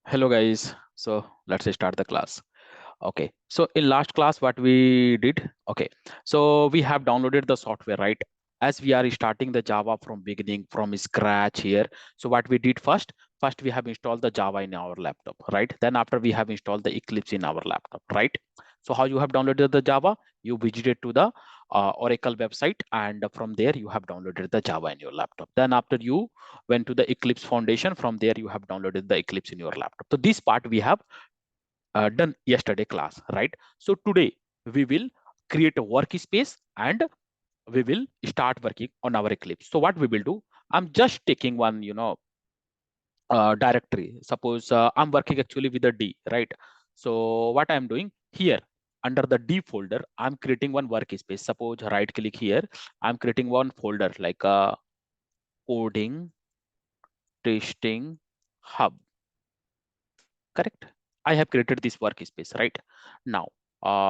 Hello guys, so let's start the class. Okay, so in last class what we did, okay, so we have downloaded the software, right? As we are starting the Java from beginning, from scratch here. So what we did first we have installed the Java in our laptop, right? Then after we have installed the Eclipse in our laptop, right? So how you have downloaded the Java? You visited to the Oracle website, and from there you have downloaded the Java in your laptop. Then after you went to the Eclipse Foundation, from there you have downloaded the Eclipse in your laptop. So this part we have done yesterday class, right? So today we will create a workspace and we will start working on our Eclipse. So what we will do, I'm just taking one, directory. Suppose I'm working actually with a D, right? So what I'm doing here, under the D folder, I'm creating one workspace. Suppose right click here, I'm creating one folder like coding testing hub. Correct. I have created this workspace, right? Now,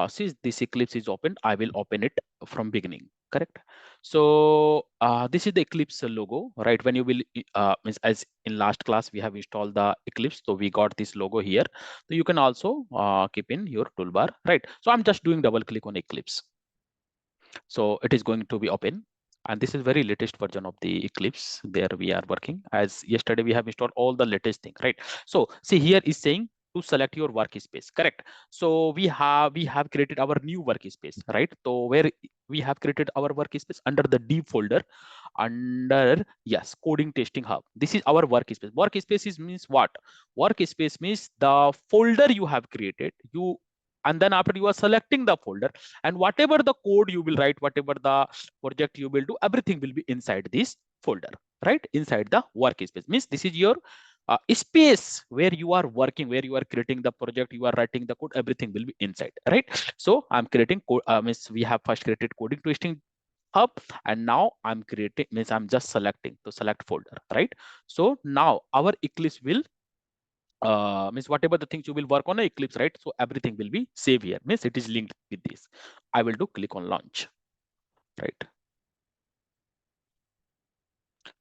since this Eclipse is open, I will open it from beginning. Correct. So this is the Eclipse logo, right? When you will, means as in last class we have installed the Eclipse, so we got this logo here. So you can also keep in your toolbar, right? So I'm just doing double click on Eclipse. So it is going to be open. And this is very latest version of the Eclipse. There we are working. As yesterday we have installed all the latest thing, right? So see here is saying to select your workspace, correct? So we have created our new workspace, right? So where we have created our workspace under the D folder, under yes, coding testing hub. This is our workspace. Workspace is means what? Workspace means the folder you have created. And then after you are selecting the folder, and whatever the code you will write, whatever the project you will do, everything will be inside this folder, right? Inside the workspace means this is your space where you are working, where you are creating the project, you are writing the code, everything will be inside, right? So I'm creating code, means we have first created coding testing hub, and now I'm creating, means I'm just selecting to select folder, right? So now our Eclipse will means whatever the things you will work on Eclipse, right? So everything will be saved here, means it is linked with this. I will do click on launch, right?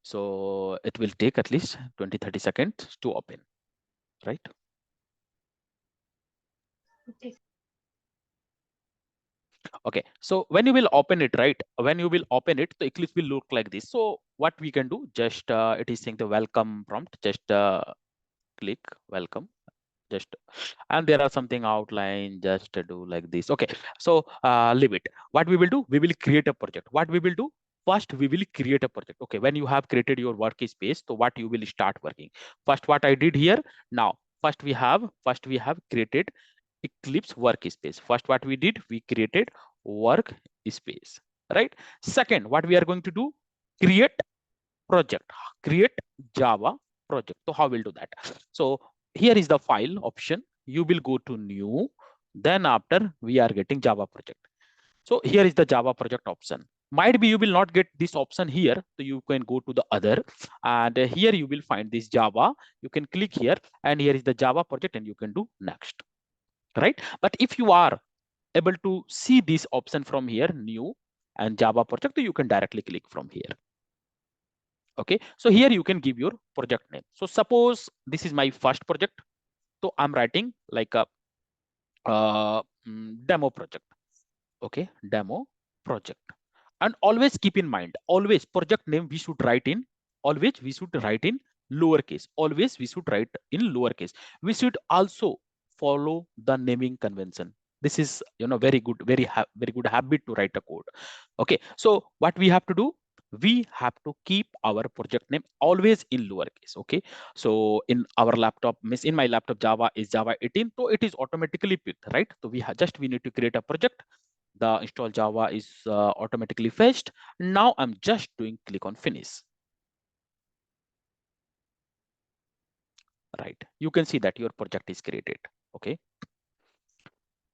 So it will take at least 20-30 seconds to open, right? Okay, so when you will open it, right? When you will open it, the Eclipse will look like this. So what we can do, just it is saying the welcome prompt, just click welcome, just, and there are something outline, just to do like this. Okay, so leave it. What we will do, we will create a project. What we will do, first we will create a project. Okay, when you have created your workspace, so what you will start working first, what I did here. Now first we have created Eclipse workspace. First what we did, we created workspace, right? Second, what we are going to do, create project, create Java project. So how we'll do that? So here is the file option. You will go to new, then after we are getting Java project. So here is the Java project option. Might be you will not get this option here, so you can go to the other, and here you will find this Java. You can click here, and here is the Java project, and you can do next, right? But if you are able to see this option from here, new and Java project, you can directly click from here. Okay, so here you can give your project name. So suppose this is my first project, so I'm writing like a demo project. Okay, demo project. And always keep in mind, always project name we should write in, always we should write in lowercase, always we should write in lowercase. We should also follow the naming convention. This is, very good, very good habit to write a code. Okay, so what we have to do, we have to keep our project name always in lowercase. Okay, so in our laptop, means in my laptop, Java is Java 18, so it is automatically picked, right? So we need to create a project. The install Java is automatically fetched. Now I'm just doing click on finish. Right, you can see that your project is created. Okay,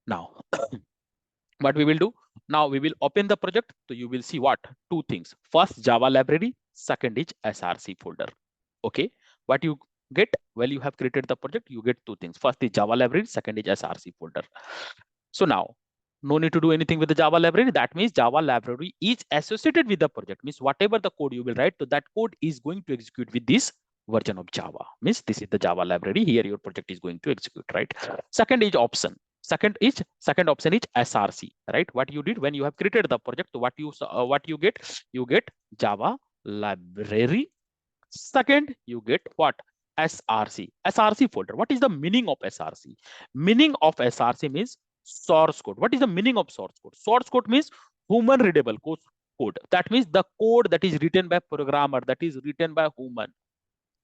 now what we will do, now we will open the project. So you will see what, two things. First, Java library, second is src folder. Okay, what you get, well, you have created the project, you get two things. First is Java library, second is src folder. So now no need to do anything with the Java library. That means Java library is associated with the project, means whatever the code you will write, so that code is going to execute with this version of Java. Means this is the Java library. Here your project is going to execute, right? Second is option. Second option is SRC, right? What you did when you have created the project, what you get? You get Java library. Second, you get what? SRC. SRC folder. What is the meaning of SRC? Meaning of SRC means source code. What is the meaning of source code? Source code means human readable code. That means the code that is written by programmer, that is written by human,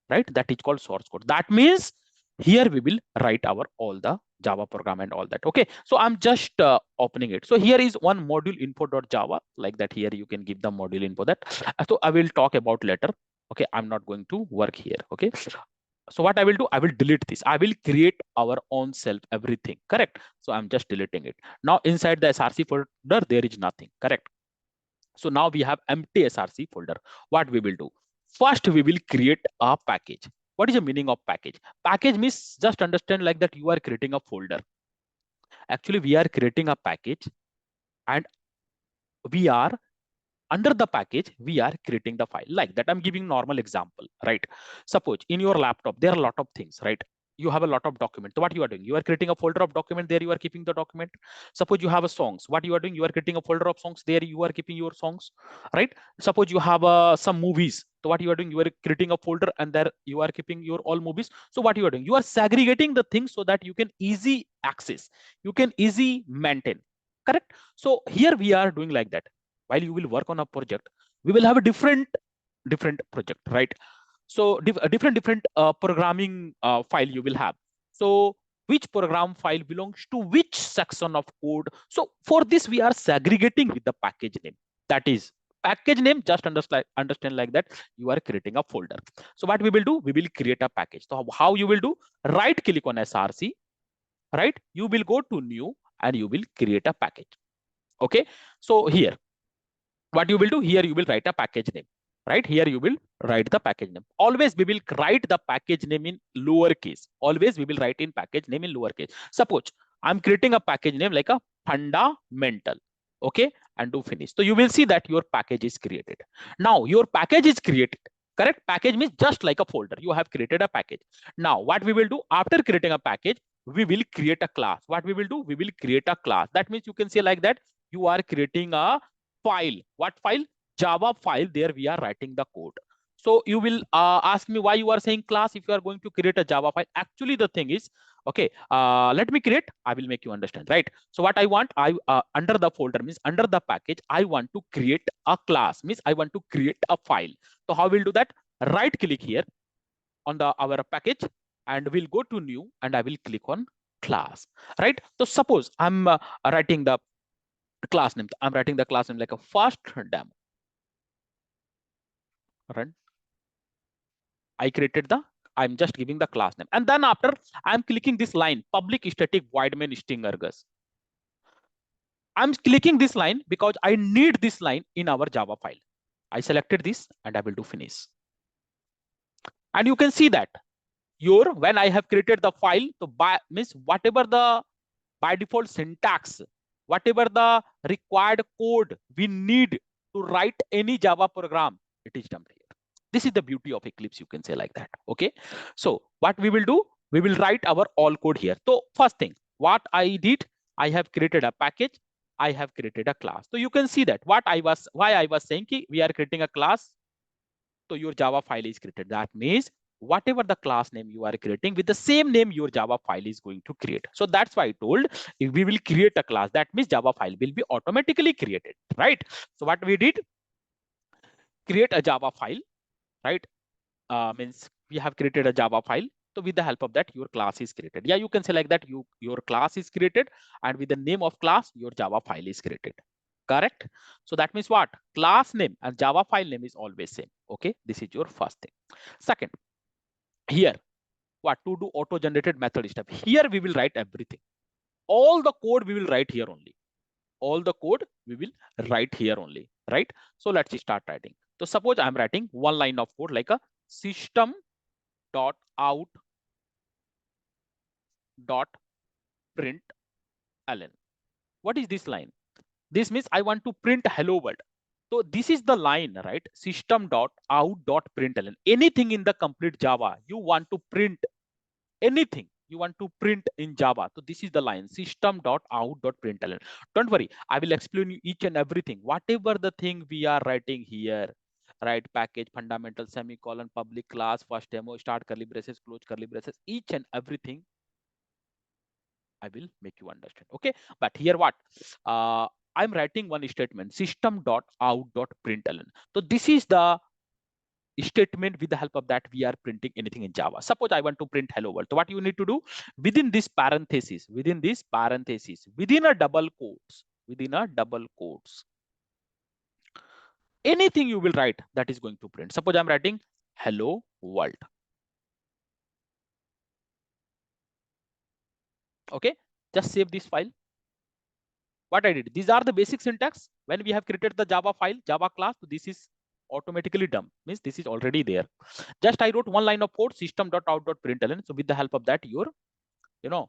right? That is called source code. That means here we will write our all the Java program and all that. Okay, so I'm just opening it. So here is one module info.java, like that. Here you can give the module info that. So I will talk about later. Okay, I'm not going to work here. Okay, so what I will do, I will delete this. I will create our own self everything. Correct. So I'm just deleting it. Now inside the SRC folder there is nothing. Correct. So now we have empty SRC folder. What we will do? First, we will create a package. What is the meaning of package? Package means, just understand like that you are creating a folder. Actually, we are creating a package, and we are under the package, we are creating the file like that. I'm giving normal example, right? Suppose in your laptop, there are a lot of things, right? You have a lot of documents. So what you are doing? You are creating a folder of document. There you are keeping the document. Suppose you have a songs. What you are doing? You are creating a folder of songs. There you are keeping your songs, right? Suppose you have some movies. So what you are doing? You are creating a folder, and there you are keeping your all movies. So what you are doing? You are segregating the things so that you can easy access. You can easy maintain. Correct. So here we are doing like that. While you will work on a project, we will have a different project, right? So different programming file you will have. So which program file belongs to which section of code? So for this, we are segregating with the package name. That is package name. Just understand like that you are creating a folder. So what we will do? We will create a package. So how you will do? Right click on SRC, right? You will go to new and you will create a package. Okay. So here, what you will do? Here you will write a package name, right? Here you will write the package name. Always we will write the package name in lowercase. Always we will write in package name in lowercase. Suppose I'm creating a package name like a fundamental. Okay, and do finish. So you will see that your package is created. Now your package is created. Correct. Package means just like a folder. You have created a package. Now what we will do after creating a package, we will create a class. What we will do? We will create a class. That means you can say like that you are creating a file. What file? Java file. There we are writing the code. So you will ask me why you are saying class if you are going to create a Java file. Actually, the thing is, okay, let me create. I will make you understand, right? So what I want, under the folder means under the package, I want to create a class. Means I want to create a file. So how we'll do that? Right click here on the our package, and we'll go to new, and I will click on class, right? So suppose I'm writing the class name. I'm writing the class name like a first demo. Right? I created I'm just giving the class name. And then after I'm clicking this line, public static void main string argus. I'm clicking this line because I need this line in our Java file. I selected this and I will do finish. And you can see that when I have created the file, so means whatever the by default syntax, whatever the required code we need to write any Java program, it is dumped here. This is the beauty of Eclipse, you can say like that. Okay. So what we will do, we will write our all code here. So first thing, what I did, I have created a package. I have created a class. So you can see that why I was saying we are creating a class. So your Java file is created. That means whatever the class name you are creating, with the same name your Java file is going to create. So that's why I told if we will create a class, that means Java file will be automatically created, right? So what we did, create a Java file, right? Means we have created a Java file. So with the help of that, your class is created. Yeah, you can say like that your class is created, and with the name of class, your Java file is created. Correct. So that means what? Class name and Java file name is always same. Okay, this is your first thing. Second, here what to do? Auto generated method stuff. Here we will write everything. All the code we will write here only. All the code we will write here only, right? So let's start writing. So suppose I'm writing one line of code like a system dot out dot print ln. What is this line? This means I want to print hello world. So this is the line, right? System.out.println. Anything in the complete Java you want to print, anything you want to print in Java. So this is the line system.out.println. Don't worry, I will explain you each and everything. Whatever the thing we are writing here, right? Package, fundamental, semicolon, public class, first demo, start curly braces, close curly braces, each and everything I will make you understand. Okay, but here what? I'm writing one statement system.out.println. So this is the statement. With the help of that we are printing anything in Java. Suppose I want to print hello world. So what you need to do, within this parenthesis, within a double quotes, anything you will write that is going to print. Suppose I'm writing hello world. Okay, just save this file. What I did, these are the basic syntax. When we have created the Java file, Java class, so this is automatically done, means this is already there. Just I wrote one line of code system.out.println. So with the help of that, your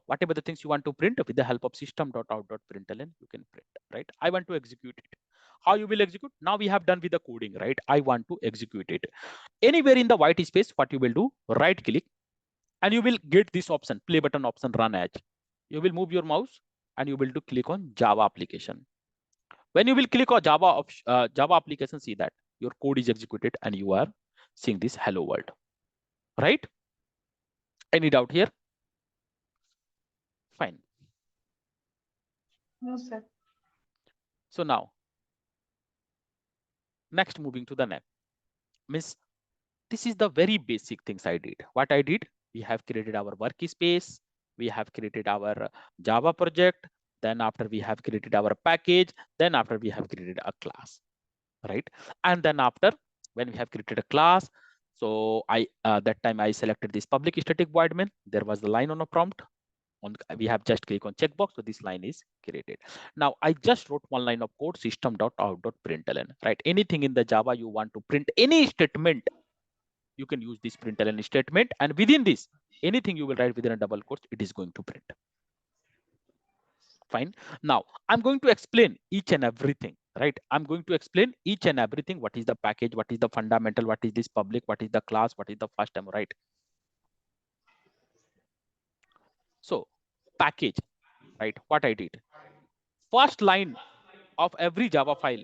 whatever the things you want to print, with the help of system.out.println, you can print, right? I want to execute it. How you will execute? Now we have done with the coding, right? I want to execute it. Anywhere in the white space, what you will do, right click, and you will get this option, play button option, run as. You will move your mouse and you will do click on Java application. When you will click on Java application, see that your code is executed and you are seeing this hello world, right? Any doubt here? Fine. No, sir. So now, next moving to the next, means this is the very basic things I did. What I did, we have created our workspace, we have created our Java project, then after we have created our package, then after we have created a class, right? And then after, when we have created a class, so I that time I selected this public static void main. There was the line on a prompt. We have just click on checkbox, so this line is created. Now I just wrote one line of code system.out.println, right? Anything in the Java you want to print, any statement, you can use this println statement, and within this, anything you will write within a double quotes, it is going to print. Fine. Now I'm going to explain each and everything, right? I'm going to explain each and everything. What is the package? What is the fundamental? What is this public? What is the class? What is the first demo, right? So package, right? What I did, first line of every Java file,